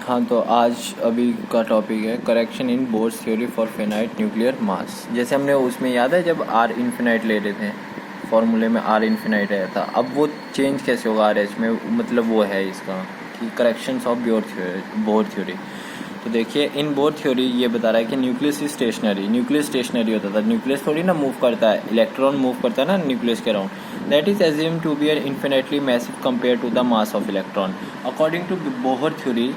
हाँ, तो आज अभी का टॉपिक है correction in bourse theory for finite nuclear mass. जैसे हमने उसमें याद है जब आर इन्फिनाइट ले रहे थे, फॉर्मूले में आर इन्फिनाइट आया था, अब वो चेंज कैसे होगा आर एच में, मतलब वो है इसका कि करेक्शंस ऑफ बोर थ्योरी। तो देखिए इन बोर थ्योरी ये बता रहा है कि nucleus is stationary. Nucleus stationary होता था, न्यूक्लियस थोड़ी ना मूव करता है, इलेक्ट्रॉन मूव करता है ना न्यूक्लियस के around. That is assume to be infinitely massive compare to the mass of electron. According to Bohr theory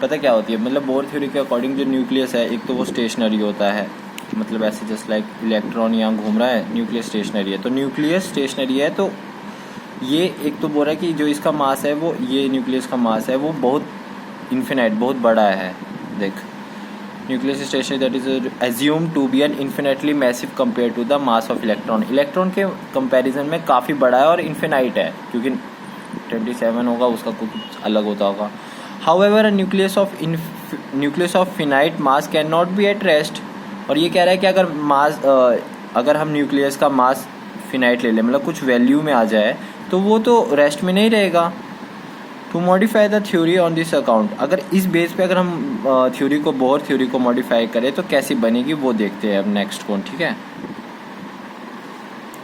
पता क्या होती है, मतलब बोर थ्योरी के अकॉर्डिंग जो न्यूक्लियस है एक तो वो स्टेशनरी होता है, मतलब ऐसे जस्ट लाइक इलेक्ट्रॉन यहाँ घूम रहा है, न्यूक्लियस स्टेशनरी है। तो न्यूक्लियस स्टेशनरी है तो ये एक तो बोल रहा है कि जो इसका मास है वो, ये न्यूक्लियस का मास है वो बहुत इन्फिनाइट, बहुत बड़ा है। देख, nucleus stationary that is assume to be an infinitely massive compare to the mass of electron. Electron के कंपैरिजन में काफ़ी बड़ा है और इन्फिनाइट है, क्योंकि 27 होगा उसका कुछ अलग होता होगा। However, a nucleus of finite mass cannot be at rest। और ये कह रहा है कि अगर हम न्यूक्लियस का मास फिनाइट ले लें, मतलब कुछ वैल्यू में आ जाए, तो वो तो रेस्ट में नहीं रहेगा। To modify the theory on this account, अगर इस बेस पे अगर हम थ्योरी को, बोर थ्योरी को मॉडिफाई करें तो कैसी बनेगी वो देखते हैं अब नेक्स्ट कौन। ठीक है,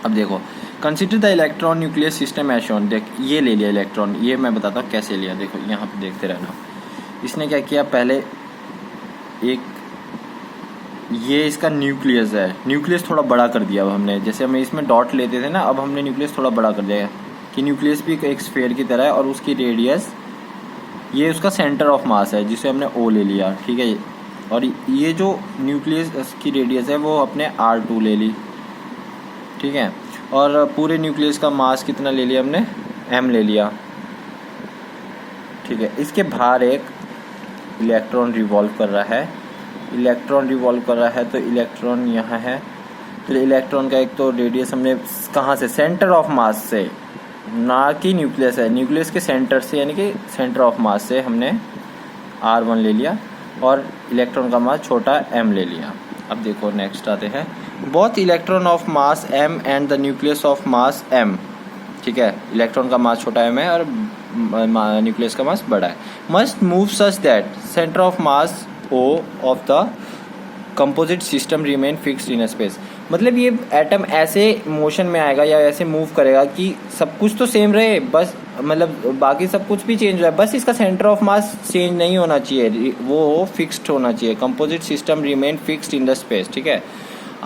अब देखो, consider the electron nucleus system as shown. देख, ये ले लिया इलेक्ट्रॉन, ये मैं बताता हूँ कैसे लिया। देखो यहाँ पे देखते रहना, इसने क्या किया, पहले एक ये इसका न्यूक्लियस है, न्यूक्लियस थोड़ा बड़ा कर दिया। अब हमने, जैसे हमें इसमें डॉट लेते थे ना, अब हमने न्यूक्लियस थोड़ा बड़ा कर दिया कि न्यूक्लियस भी एक स्फीयर की तरह है और उसकी रेडियस, ये उसका सेंटर ऑफ मास है जिसे हमने ओ ले लिया। ठीक है, और ये जो न्यूक्लियस की रेडियस है वो अपने R2 ले ली। ठीक है, और पूरे न्यूक्लियस का मास कितना ले लिया हमने, m ले लिया। ठीक है, इसके बाहर एक इलेक्ट्रॉन रिवॉल्व कर रहा है, इलेक्ट्रॉन रिवॉल्व कर रहा है तो इलेक्ट्रॉन यहाँ है। तो इलेक्ट्रॉन का एक तो रेडियस हमने कहाँ से, सेंटर ऑफ मास से, ना कि न्यूक्लियस है, न्यूक्लियस के सेंटर से, यानी कि सेंटर ऑफ मास से हमने R1 ले लिया और इलेक्ट्रॉन का मास छोटा m ले लिया। अब देखो नेक्स्ट आते हैं, both electron of mass m and the nucleus of mass m। ठीक है, इलेक्ट्रॉन का मास छोटा m है और न्यूक्लियस का मास बड़ा है। Must move such that centre of mass o of the composite system remain fixed in space. मतलब ये एटम ऐसे मोशन में आएगा या ऐसे मूव करेगा कि सब कुछ तो सेम रहे, बस मतलब बाकी सब कुछ भी चेंज हो है, बस इसका सेंटर ऑफ मास चेंज नहीं होना चाहिए, वो फिक्स्ड होना चाहिए। Composite system remain fixed in the space. ठीक है,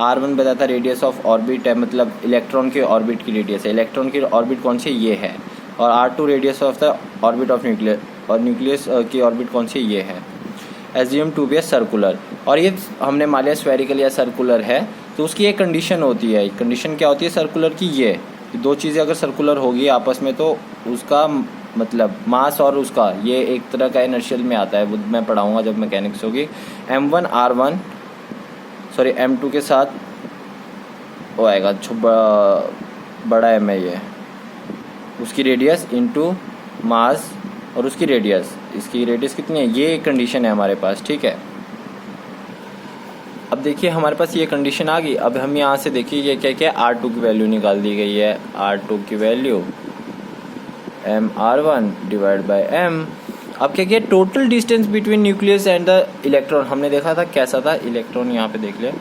R1 बताता रेडियस ऑफ ऑर्बिट है, मतलब इलेक्ट्रॉन के ऑर्बिट की रेडियस है। इलेक्ट्रॉन की ऑर्बिट कौन सी, ये है। और R2 radius of the orbit of nucleus, और न्यूक्लियस की ऑर्बिट कौन सी, ये है। एज्यूम टू बी सर्कुलर, और ये हमने मान लिया स्फेरिकल या सर्कुलर है, तो उसकी एक कंडीशन होती है। कंडीशन क्या होती है सर्कुलर की, ये दो चीज़ें अगर सर्कुलर होगी आपस में तो उसका मतलब मास और उसका ये एक तरह का इनर्शियल में आता है, वो मैं पढ़ाऊँगा जब मैकेनिक्स होगी। M2 के साथ वो आएगा बड़ा M है ये, उसकी रेडियस इनटू मास और उसकी रेडियस, इसकी रेडियस कितनी है, ये एक कंडीशन है हमारे पास। ठीक है, अब देखिए हमारे पास ये कंडीशन आ गई। अब हम यहाँ से देखिए ये क्या क्या R2 की वैल्यू निकाल दी गई है। R2 की value mR1 divide by m। अब क्या किया, total distance between nucleus and the electron हमने देखा था कैसा था। इलेक्ट्रॉन यहाँ पे देख लिया,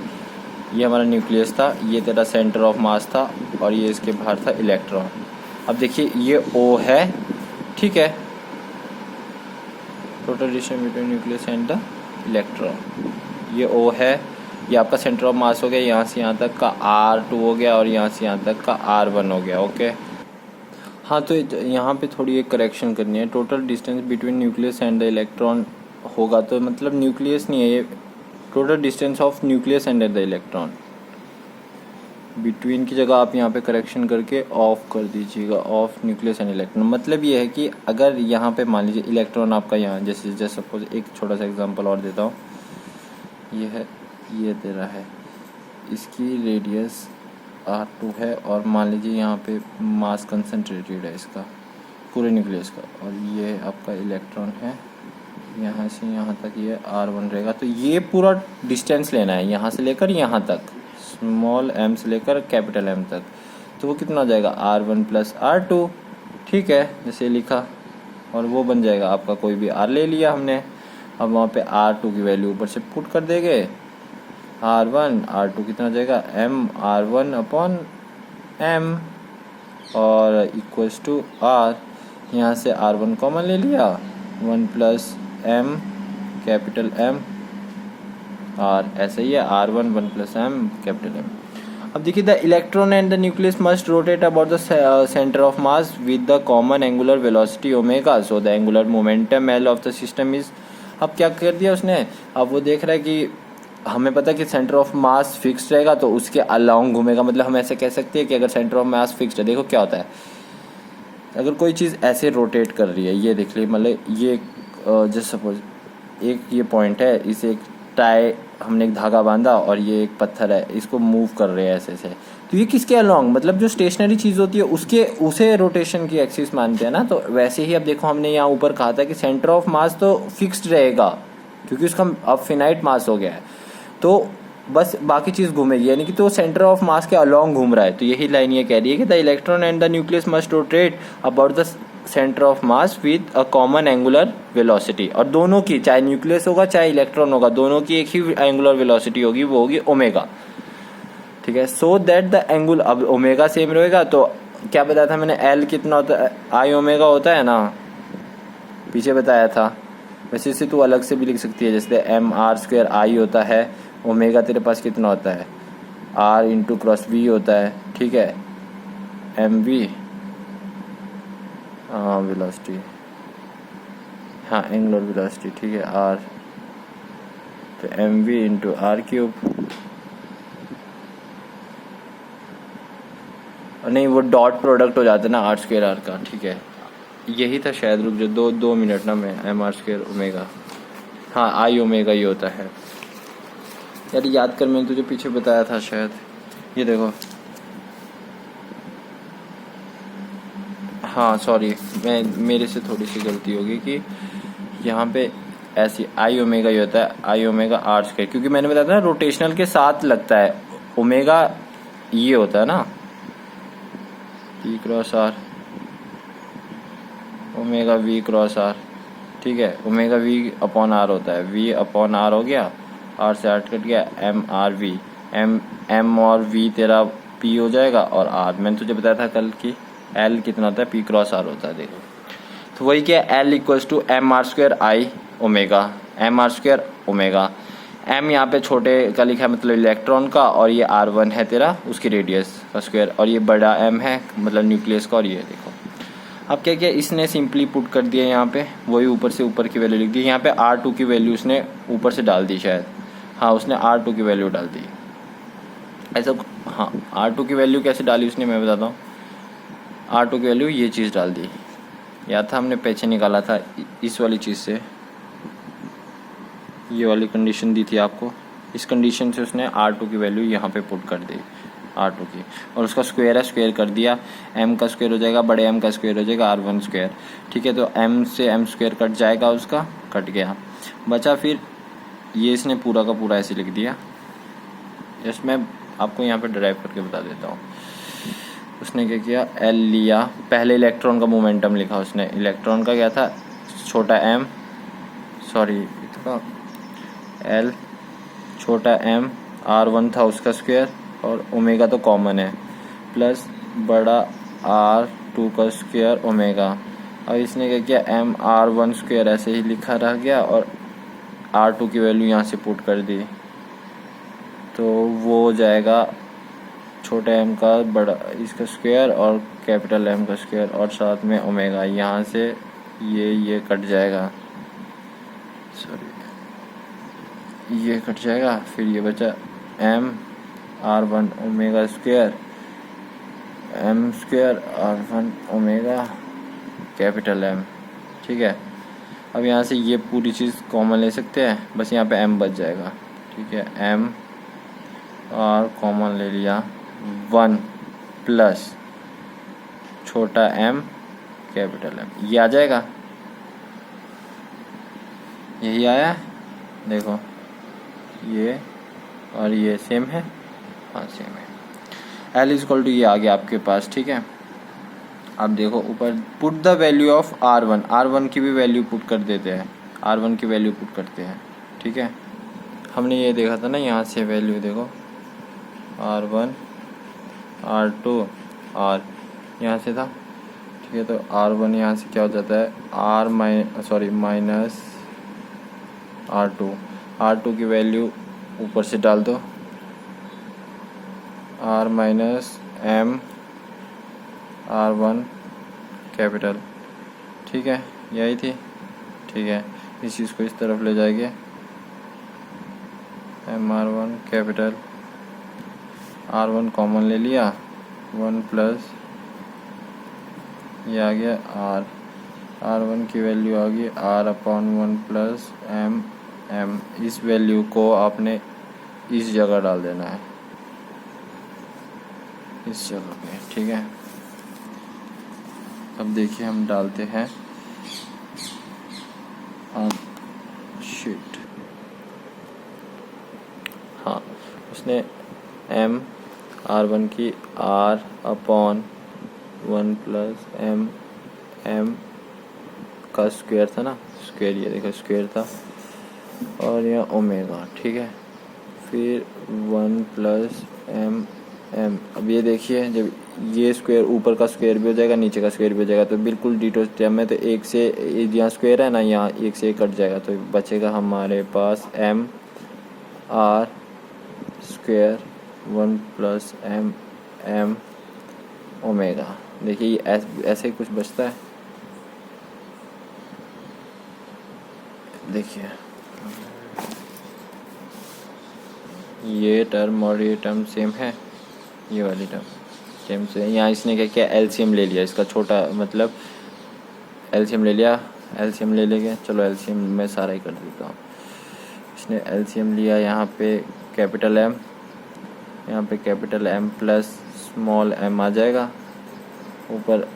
ये हमारा न्यूक्लियस था, ये तेरा सेंटर ऑफ मास था और ये इसके बाहर था इलेक्ट्रॉन। अब देखिए ये O है। ठीक है, total distance between nucleus and the electron, ये O है, ये आपका सेंटर ऑफ मास हो गया, यहाँ से यहाँ तक का R2 हो गया और यहाँ से यहाँ तक का R1 हो गया। ओके, हाँ, तो यहाँ पे थोड़ी एक करेक्शन करनी है। Total distance between nucleus and the electron होगा तो मतलब न्यूक्लियस नहीं है ये, total distance of nucleus and the electron. Between की जगह आप यहाँ पे करेक्शन करके ऑफ कर दीजिएगा, ऑफ न्यूक्लियस एंड इलेक्ट्रॉन। मतलब ये है कि अगर यहाँ पे मान लीजिए इलेक्ट्रॉन आपका यहाँ, जैसे सपोज एक छोटा सा एग्जांपल और देता हूँ, ये है, ये दे रहा है, इसकी रेडियस R2 है और मान लीजिए यहाँ पे मास कंसनट्रेटेड है इसका पूरे न्यूक्लियस का, और ये आपका इलेक्ट्रॉन है, यहाँ से यहाँ तक ये R1 रहेगा। तो ये पूरा डिस्टेंस लेना है यहाँ से लेकर यहाँ तक, स्मॉल m से लेकर कैपिटल M तक। तो वो कितना हो जाएगा, R1 प्लस R2। ठीक है, जैसे लिखा, और वो बन जाएगा आपका, कोई भी R ले लिया हमने। अब वहाँ पे R2 की वैल्यू ऊपर से पुट कर देंगे, R2 कितना हो जाएगा M और इक्वल्स टू R, यहाँ से R1 कॉमन ले लिया, 1 प्लस M कैपिटल M और ऐसे ही है R1 1 plus M capital M। अब देखिए the electron and the nucleus must rotate about the centre of mass with the common angular velocity omega, so the angular momentum L of the system is. अब क्या कर दिया उसने, अब वो देख रहा है कि हमें पता है कि सेंटर ऑफ मास फिक्स रहेगा तो उसके अलोंग घूमेगा, मतलब हम ऐसे कह सकते हैं कि अगर सेंटर ऑफ मास फिक्स्ड है, देखो क्या होता है अगर कोई चीज़ ऐसे रोटेट कर रही है, ये देख ली, मतलब ये जस्ट सपोज एक ये पॉइंट है, इसे एक टाई हमने एक धागा बांधा और ये एक पत्थर है, इसको मूव कर रहे हैं ऐसे से, तो ये किसके अलोंग, मतलब जो स्टेशनरी चीज़ होती है उसके उसे रोटेशन की एक्सिस मानते हैं ना। तो वैसे ही अब देखो हमने यहाँ ऊपर कहा था कि सेंटर ऑफ मास तो फिक्स्ड रहेगा क्योंकि उसका अब फिनाइट मास हो गया है, तो बस बाकी चीज़ घूमेगी, यानी कि तो सेंटर ऑफ मास के अलोंग घूम रहा है। तो यही लाइन ये कह रही है कि the electron and the nucleus must rotate about the centre of mass with a common angular velocity, और दोनों की, चाहे न्यूक्लियस होगा चाहे इलेक्ट्रॉन होगा, दोनों की एक ही एंगुलर वेलोसिटी होगी, वो होगी ओमेगा, ठीक है। सो दैट द एंगुल, अब ओमेगा सेम रहेगा तो क्या बताया था मैंने, एल कितना होता है, आई ओमेगा होता है ना, पीछे बताया था। वैसे इसे तू अलग से भी लिख सकती है, जैसे एम आर स्क्वायर आई होता है, ओमेगा तेरे पास कितना होता है आर इंटू क्रॉस वी होता है, ठीक है, एम वी वेलोसिटी, हाँ एंगुलर वेलोसिटी, ठीक है, आर, तो m v into r cube, नहीं वो डॉट प्रोडक्ट हो जाता है ना आर स्क्वायर आर का, ठीक है, यही था शायद, रुक जो 2 मिनट ना, मैं एम आर स्क्वायर ओमेगा, हाँ आई ओमेगा ये होता है यार, याद कर मैंने तुझे पीछे बताया था शायद, ये देखो, हाँ सॉरी मेरे से थोड़ी सी गलती होगी कि यहाँ पे ऐसी आई ओमेगा ये होता है, आई ओमेगा आर स्क्वायर, क्योंकि मैंने बताया था ना रोटेशनल के साथ लगता है, ओमेगा ये होता है ना p cross r, omega v cross r, ठीक है, ओमेगा वी अपॉन आर होता है, वी अपॉन आर हो गया, आर से आर कट गया, एम आर वी, एम और वी तेरा पी हो जाएगा, और आर मैंने तुझे बताया था कल की एल कितना होता है, पी क्रॉस आर होता है, देखो तो वही क्या, L equals to m r square I omega, m r square omega, m यहाँ पे छोटे का लिखा है मतलब इलेक्ट्रॉन का, और ये R1 है तेरा उसकी रेडियस का स्क्वायर, और ये बड़ा M है मतलब न्यूक्लियस का, और ये देखो अब क्या किया इसने सिंपली पुट कर दिया यहाँ पे, वही ऊपर से ऊपर की वैल्यू लिख दी, यहाँ पे R2 की वैल्यू उसने ऊपर से डाल दी शायद, हाँ उसने R2 की वैल्यू डाल दी ऐसा, हाँ R2 की वैल्यू कैसे डाली उसने मैं बताता हूँ, R2 की वैल्यू ये चीज़ डाल दी, याद था हमने पीछे निकाला था इस वाली चीज़ से, ये वाली कंडीशन दी थी आपको, इस कंडीशन से उसने R2 की वैल्यू यहाँ पे पुट कर दी R2 की, और उसका स्क्वायर है, स्क्वायर कर दिया, M का स्क्वायर हो जाएगा, बड़े M का स्क्वायर हो जाएगा R1 स्क्वायर, ठीक है, तो M से M स्क्वायर कट जाएगा, उसका कट गया, बचा फिर ये इसने पूरा का पूरा ऐसे लिख दिया, जस्ट मैं आपको यहाँ पे ड्राइव करके बता देता हूँ। उसने क्या किया, L लिया, पहले इलेक्ट्रॉन का मोमेंटम लिखा उसने, इलेक्ट्रॉन का क्या था छोटा m, सॉरी इतना L छोटा m, R1 था उसका स्क्वायर, और ओमेगा तो कॉमन है, प्लस बड़ा R2 का स्क्वायर ओमेगा। अब इसने क्या किया, M R1 स्क्वायर ऐसे ही लिखा रह गया, और R2 की वैल्यू यहाँ से पुट कर दी, तो वो हो जाएगा छोटा m का बड़ा इसका स्क्वायर और कैपिटल M का स्क्वायर, और साथ में ओमेगा, यहाँ से ये कट जाएगा, सॉरी ये कट जाएगा, फिर ये बचा M R1 omega square, M square R1 omega capital M, ठीक है। अब यहाँ से ये पूरी चीज़ कॉमन ले सकते हैं, बस यहाँ पे M बच जाएगा, ठीक है, M और कॉमन ले लिया, 1 प्लस छोटा m कैपिटल M, ये आ जाएगा, यही आया, देखो ये और ये सेम है, हाँ सेम है, L इज इक्वल टू ये आ गया आपके पास, ठीक है। अब देखो ऊपर put the value of R1 की भी वैल्यू पुट कर देते हैं, R1 की वैल्यू पुट करते हैं, ठीक है। हमने ये देखा था ना, यहाँ से वैल्यू देखो R1 R2 R यहाँ से था, ठीक है। तो R1 यहाँ से क्या हो जाता है माइनस R2 की वैल्यू ऊपर से डाल दो, R minus M R1 capital, ठीक है, यही थी, ठीक है। इस चीज़ को इस तरफ ले जाएंगे, MR1 कैपिटल, R1 कॉमन ले लिया, 1 प्लस ये आ गया R1 की वैल्यू आ गई R/1 प्लस M। इस वैल्यू को आपने इस जगह डाल देना है, इस जगह पे, ठीक है। अब देखिए हम डालते हैं शिट, हाँ, उसने R1 की R/1 प्लस M का स्क्वायर था ना, स्क्वायर, ये देखो स्क्वायर था, और यह ओमेगा, ठीक है। फिर 1 प्लस M। अब ये देखिए, जब ये स्क्वायर ऊपर का स्क्वायर भी हो जाएगा, नीचे का स्क्वायर भी हो जाएगा, तो बिल्कुल डिटो स्टेम है। तो एक से यहाँ स्क्वायर है ना, यहाँ एक से एक कट जाएगा, तो बचेगा हमारे पास M R square 1 plus M omega. देखिए ये ऐसे ही कुछ बचता है, देखिए ये टर्म और ये टर्म सेम है, ये वाली टर्म सेम से। यहाँ इसने क्या किया, एलसीएम ले लिया इसका, छोटा मतलब एलसीएम ले लिया, एलसीएम ले लेंगे, चलो एलसीएम मैं सारा ही कर देता हूँ। इसने एलसीएम लिया, यहाँ पे कैपिटल M, यहाँ पे capital M plus small m आ जाएगा, ऊपर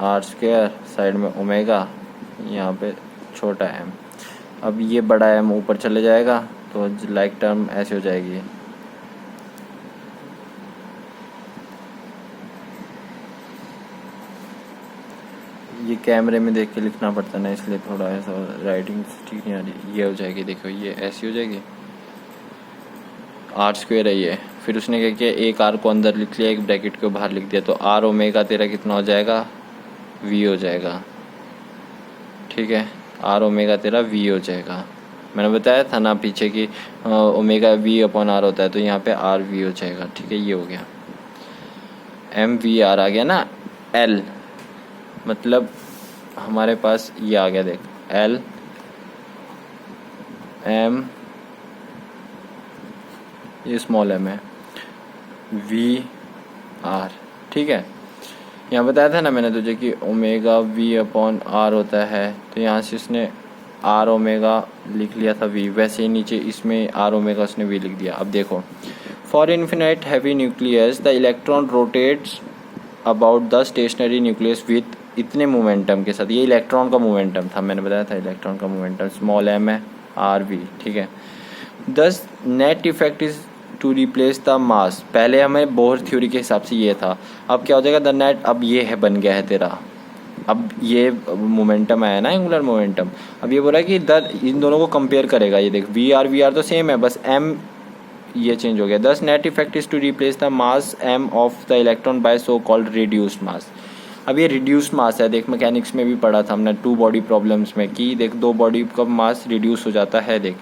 R स्क्वायर, साइड में ओमेगा, यहाँ पे छोटा m। अब ये बड़ा M ऊपर चले जाएगा, तो लाइक टर्म ऐसे हो जाएगी, ये कैमरे में देख के लिखना पड़ता ना, इसलिए थोड़ा ऐसा राइटिंग ठीक नहीं आ रही। ये हो जाएगी, देखो ये ऐसी हो जाएगी, R स्क्वायर है ये। फिर उसने क्या किया, एक R को अंदर लिख लिया, एक ब्रैकेट को बाहर लिख दिया, तो R ओमेगा तेरा कितना हो जाएगा, V हो जाएगा, ठीक है। R ओमेगा तेरा V हो जाएगा। मैंने बताया था ना पीछे कि ओमेगा V/R होता है, तो यहाँ पे RV हो जाएगा, ठीक है। ये हो गया, MVR आ गया ना, L मतलब हमारे पास ये आ गया, देख L M, ये स्मॉल m है, VR, ठीक है। यहाँ बताया था ना मैंने तुझे कि ओमेगा V/R होता है, तो यहाँ से उसने R ओमेगा लिख लिया था V, वैसे ही नीचे इसमें R ओमेगा उसने V लिख दिया। अब देखो, for infinite heavy nucleus the electron rotates about the stationary nucleus with इतने मोमेंटम के साथ। ये इलेक्ट्रॉन का मोमेंटम था, मैंने बताया था इलेक्ट्रॉन का मोमेंटम स्मॉल m है, RV, ठीक है। Thus net effect is to replace the mass. पहले हमें बोर थ्योरी के हिसाब से ये था, अब क्या हो जाएगा, द नेट, अब ये है बन गया है तेरा, अब ये मोमेंटम आया ना, एंगुलर मोमेंटम। अब ये बोल रहा है कि इन दोनों को कंपेयर करेगा, ये देख VR तो सेम है, बस M ये चेंज हो गया। Thus net effect is to replace the mass M of the electron by so called reduced mass. अब ये रिड्यूस्ड मास है, देख मैकेनिक्स में भी पढ़ा था हमने 2 बॉडी प्रॉब्लम्स में कि देख 2 बॉडी का मास रिड्यूस हो जाता है। देख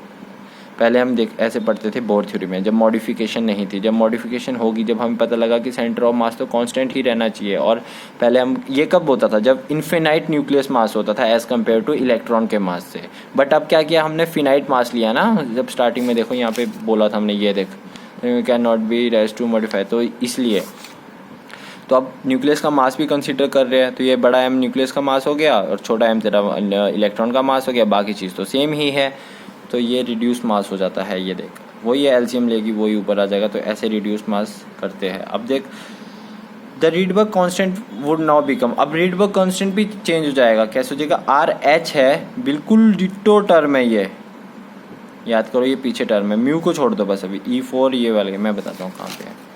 पहले हम देख ऐसे पढ़ते थे बोर थ्योरी में, जब मॉडिफिकेशन नहीं थी, जब मॉडिफिकेशन होगी, जब हमें पता लगा कि सेंटर ऑफ मास तो कांस्टेंट ही रहना चाहिए। और पहले हम ये कब होता था, जब इनफिनाइट न्यूक्लियस मास होता था एज़ कम्पेयर टू इलेक्ट्रॉन के मास से। बट अब क्या किया हमने, फिनाइट मास लिया ना, जब स्टार्टिंग में देखो यहाँ पे बोला था हमने, ये देख can not be raise to modify, तो इसलिए तो अब न्यूक्लियस का मास भी कंसीडर कर रहे हैं, तो ये बड़ा M न्यूक्लियस का मास हो गया और छोटा M तेरा इलेक्ट्रॉन का मास हो गया, बाकी चीज़ तो सेम ही है, तो ये रिड्यूस मास हो जाता है। ये देख वही एलसीएम लेगी, वही ऊपर आ जाएगा, तो ऐसे रिड्यूस मास करते हैं। अब देख the Rydberg constant would now become, अब रीडबर्ग कांस्टेंट भी चेंज हो जाएगा, कैसे हो जाएगा, RH है, बिल्कुल डिटो टर्म है, ये याद करो, ये पीछे टर्म है, म्यू को छोड़ दो बस, अभी E4 ये वाले मैं बताता हूँ कहाँ पे है।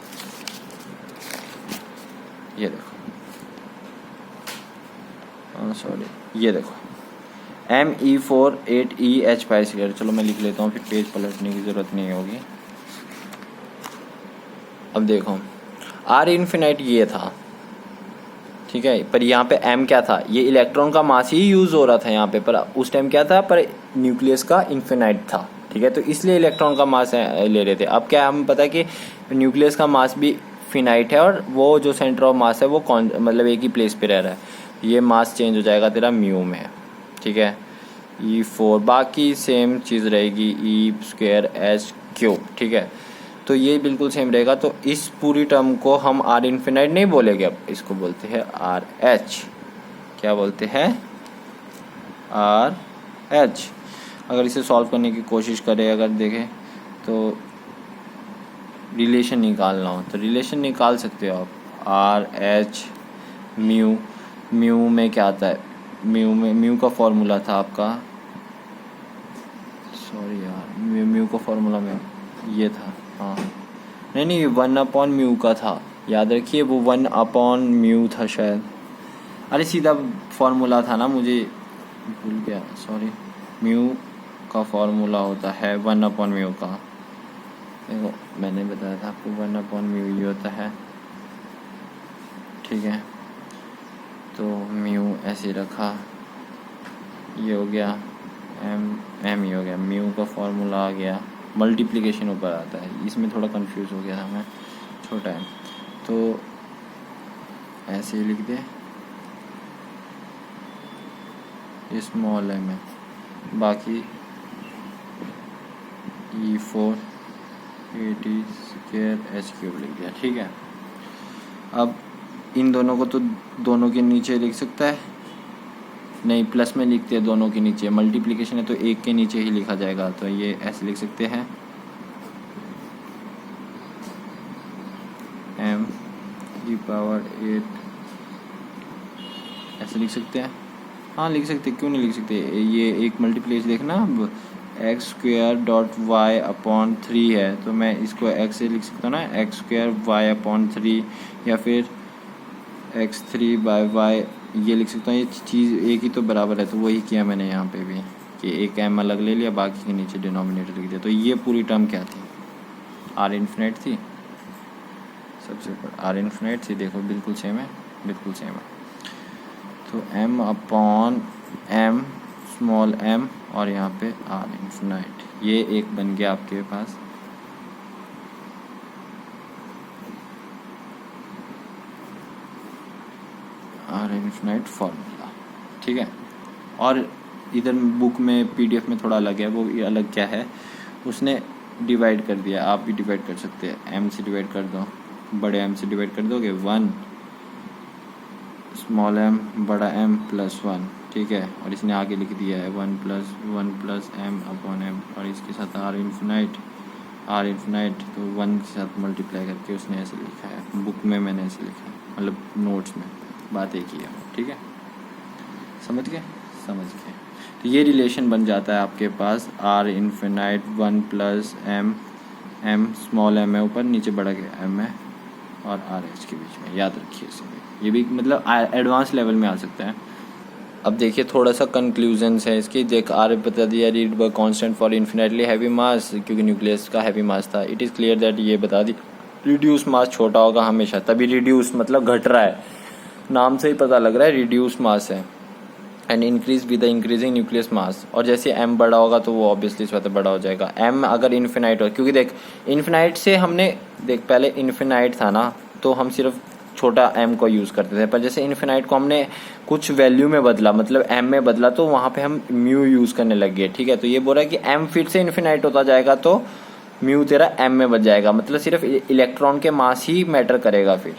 ये देखो, सॉरी, ये देखो Me48EH5। चलो मैं लिख लेता हूँ, फिर पेज पलटने की ज़रूरत नहीं होगी। अब देखो आर इन्फिनाइट ये था, ठीक है, पर यहाँ पे m क्या था, ये इलेक्ट्रॉन का मास ही यूज़ हो रहा था यहाँ पे, पर उस टाइम क्या था, पर न्यूक्लियस का इन्फिनाइट था, ठीक है, तो इसलिए इलेक्ट्रॉन का मास ले रहे थे। अब क्या हम पता है कि न्यूक्लियस का मास भी फिनाइट है और वो जो सेंटर ऑफ मास है वो मतलब एक ही प्लेस पे रह रहा है, ये मास चेंज हो जाएगा तेरा म्यू में, ठीक है। E4 बाकी सेम चीज़ रहेगी, E²H3, ठीक है, तो ये बिल्कुल सेम रहेगा। तो इस पूरी टर्म को हम आर इन्फिनाइट नहीं बोलेंगे, अब इसको बोलते हैं आर एच। क्या बोलते हैं? R H. अगर इसे सॉल्व करने की कोशिश करें, अगर देखें तो रिलेशन निकालना हो तो रिलेशन निकाल सकते हो आप। आर एच म्यू, म्यू में क्या आता है, म्यू में म्यू का फॉर्मूला था आपका, सॉरी यार, म्यू का फॉर्मूला में ये था, हाँ नहीं 1/म्यू का था, याद रखिए वो 1/म्यू था शायद। अरे सीधा फॉर्मूला था ना, मुझे भूल गया, सॉरी। म्यू का फॉर्मूला होता है 1/म्यू का, देखो मैंने बताया था आपको 1/म्यू ये होता है, ठीक है। तो म्यू ऐसे रखा, ये हो गया एम ही हो गया, म्यू का फॉर्मूला आ गया, मल्टीप्लिकेशन ऊपर आता है, इसमें थोड़ा कंफ्यूज हो गया था मैं, छोटा है तो ऐसे ही लिख दे, स्मॉल है में, बाकी E4 80² लिख दिया, ठीक है। अब इन दोनों को तो दोनों के नीचे लिख सकता है, नहीं प्लस में लिखते हैं दोनों के नीचे, मल्टीप्लिकेशन है तो एक के नीचे ही लिखा जाएगा, तो ये ऐसे लिख सकते हैं m⁸, ऐसे लिख सकते हैं, हाँ लिख सकते, क्यों नहीं लिख सकते। ये एक मल्टीप्लिकेशन देखना, अब x²y/3 है तो मैं इसको x से लिख सकता हूँ ना, x²y/3, या फिर x3/y ये लिख सकता हूँ। ये चीज़ एक ही तो बराबर है, तो वही किया मैंने यहाँ पे भी कि एक m अलग ले लिया, बाकी के नीचे डिनोमिनेटर लिख दिया। तो ये पूरी टर्म क्या थी, आर इन्फिनाइट थी, सबसे ऊपर आर इन्फिनाइट थी, देखो बिल्कुल सेम है, बिल्कुल सेम है। तो m/m स्मॉल m और यहाँ पे आर इन्फिनाइट, ये एक बन गया आपके पास। आर इन्फिनाइट फॉर्मूला, ठीक है। और इधर बुक में PDF में थोड़ा अलग है, वो अलग क्या है, उसने डिवाइड कर दिया, आप भी डिवाइड कर सकते हैं, m से डिवाइड कर दो, बड़े M से डिवाइड कर दोगे 1 स्मॉल m बड़ा M +1, ठीक है, और इसने आगे लिख दिया है 1 + m/m, और इसके साथ आर इन्फिनाइट, तो 1 के साथ मल्टीप्लाई करके उसने ऐसे लिखा है, बुक में मैंने ऐसे लिखा है, मतलब नोट्स में बात एक ही है, ठीक है, समझ गए। तो ये रिलेशन बन जाता है आपके पास, R infinite 1 + m small m है ऊपर, नीचे बड़ा m है, और आर एच के बीच में, याद रखिए इसे, ये भी मतलब एडवांस लेवल में आ सकता है। अब देखिए थोड़ा सा कंक्लूजन्स है इसकी, देख आर बता दिया, रीड ब कांस्टेंट फॉर इन्फिनेटली हैवी मास, क्योंकि न्यूक्लियस का हैवी मास था। इट इज़ क्लियर दैट, ये बता दी रिड्यूस मास छोटा होगा हमेशा, तभी रिड्यूस मतलब घट रहा है, नाम से ही पता लग रहा है रिड्यूस मास है, and increase with the increasing nucleus mass, और जैसे m बड़ा होगा तो वो ऑब्वियसली स्वतः बड़ा हो जाएगा। m अगर इन्फिनाइट हो, क्योंकि देख इन्फिनाइट से हमने देख पहले इन्फिनाइट था ना, तो हम सिर्फ छोटा m को यूज़ करते थे, पर जैसे इन्फिनाइट को हमने कुछ वैल्यू में बदला, मतलब m में बदला, तो वहाँ पे हम म्यू यूज़ करने लग गए, ठीक है। तो ये बोल रहा है कि m फिर से इन्फिनाइट होता जाएगा तो म्यू तेरा m में बच जाएगा, मतलब सिर्फ इलेक्ट्रॉन के मास ही मैटर करेगा। फिर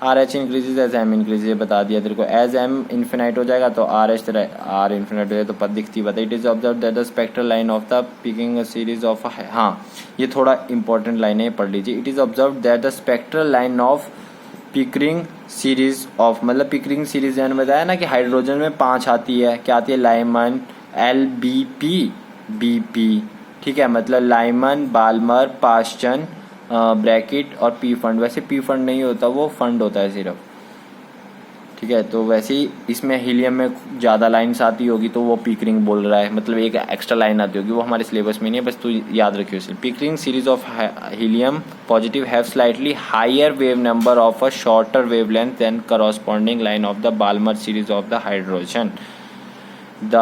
R H increases as m increase, ये बता दिया तेरे को, एज एम इन्फिनाइट हो जाएगा तो आर एच तेरा आर इन्फिनाइट हो जाएगा, तो पद दिखती बता। It is observe that the spectral line of the picking series of, हाँ ये थोड़ा इंपॉर्टेंट लाइन है, पढ़ लीजिए। It is observe that the spectral line of Pickering series of, मतलब पिकरिंग सीरीज मैंने बताया ना कि हाइड्रोजन में 5 आती है, क्या आती है, लाइमन, LBP, ठीक है, मतलब लाइमन, बाल्मर, पास्चन, ब्रैकेट और पी फंड। वैसे पी फंड नहीं होता, वो फंड होता है सिर्फ, ठीक है। तो वैसे ही इसमें हीलियम में ज़्यादा लाइन्स आती होगी तो वो पीक रिंग बोल रहा है, मतलब एक एक्स्ट्रा लाइन आती होगी, वो हमारे सिलेबस में नहीं है, बस तो याद रखियो इसे। Pickering series of helium positive have slightly higher wave number of a shorter wave length than corresponding line of the Balmer series of the hydrogen. The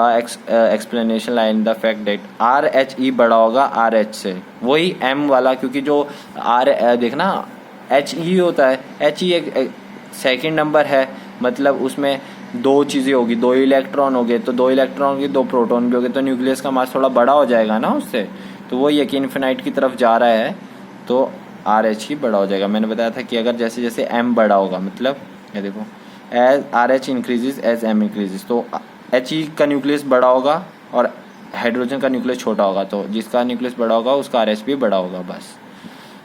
explanation line the fact that RHE बड़ा होगा RH से, वही M वाला, क्योंकि जो देखना HE होता है, HE एक सेकेंड नंबर है, मतलब उसमें दो चीज़ें होगी, दो इलेक्ट्रॉन हो गए, तो दो इलेक्ट्रॉन होगी, दो प्रोटॉन भी हो गए, तो न्यूक्लियस का मास थोड़ा बड़ा हो जाएगा ना उससे, तो वो यकीन इन्फिनाइट की तरफ जा रहा है, तो RH ही बड़ा हो जाएगा। मैंने बताया था कि अगर जैसे जैसे M बड़ा होगा, मतलब ये देखो as RH increases as M increases, तो HE का न्यूक्लियस बड़ा होगा और हाइड्रोजन का न्यूक्लियस छोटा होगा, तो जिसका न्यूक्लियस बड़ा होगा उसका RH भी बड़ा होगा, बस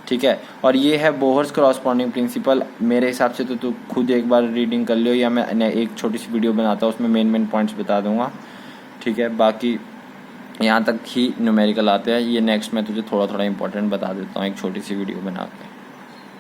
ठीक है। और ये है बोहर्स करॉस्पॉन्डिंग प्रिंसिपल। मेरे हिसाब से तो तू खुद एक बार रीडिंग कर लियो, या मैं एक छोटी सी वीडियो बनाता हूँ उसमें मेन पॉइंट्स बता दूंगा, ठीक है। बाकी यहाँ तक ही न्यूमेरिकल आते हैं, ये नेक्स्ट मैं तुझे थोड़ा थोड़ा इंपॉर्टेंट बता देता हूँ एक छोटी सी वीडियो बना के।